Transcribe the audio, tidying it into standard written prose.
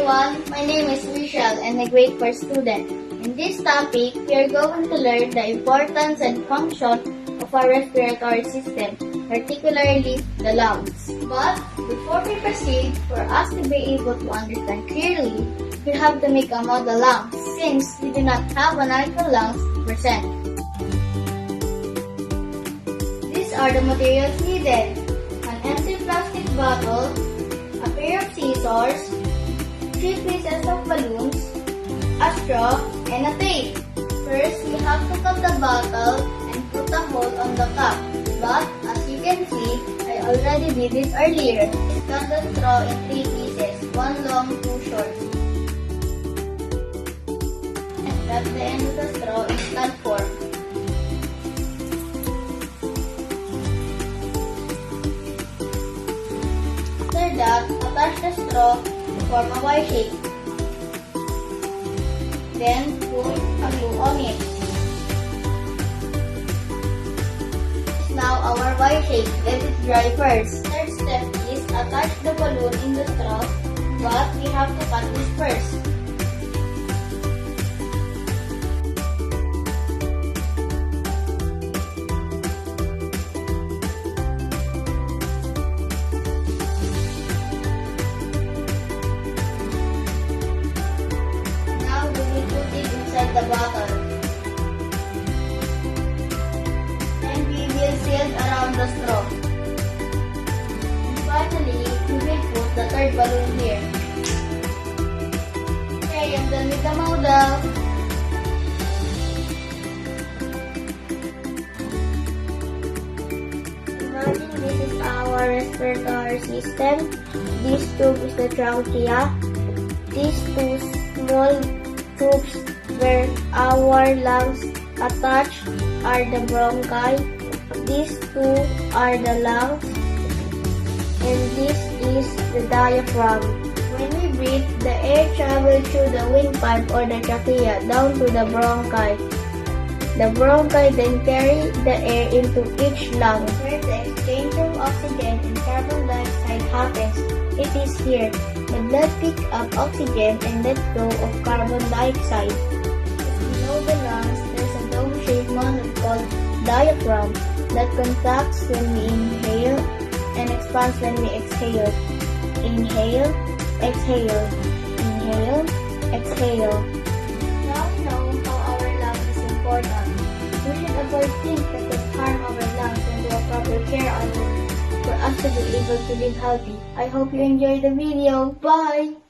everyone, my name is Michelle and a grade 4 student. In this topic, we are going to learn the importance and function of our respiratory system, particularly the lungs. But before we proceed, for us to be able to understand clearly, we have to make a model lungs since we do not have an actual lungs to present. These are the materials needed: an empty plastic bottle, a pair of scissors, 3 pieces of balloons, a straw, and a tape. First, we have to cut the bottle and put a hole on the cap. But, as you can see, I already did this earlier. Cut the straw in 3 pieces, 1 long, 2 short. And cut the end of the straw in flat form. After that, attach the straw to form a Y shape. Then, put a glue on it. Now our Y shape, let it dry first. Third step is attach the balloon in the straw, but we have to cut this first. Now we will put it inside the bottle. Sealed around the straw. And finally, we will put the third balloon here. Okay, I'm done with the model. Imagine this is our respiratory system. This tube is the trachea. These 2 small tubes where our lungs attach are the bronchi. These 2 are the lungs, and this is the diaphragm. When we breathe, the air travels through the windpipe or the trachea down to the bronchi. The bronchi then carry the air into each lung. Where the exchange of oxygen and carbon dioxide happens, it is here. The blood picks up oxygen and lets go of carbon dioxide. Below the lungs, there's a dome-shaped monoid called diaphragm that contracts when we inhale and expands when we exhale. Inhale, exhale, inhale, exhale. Now we know how our lungs is important. We should avoid things that could harm our lungs and do a proper care on them for us to be able to live healthy. I hope you enjoyed the video. Bye!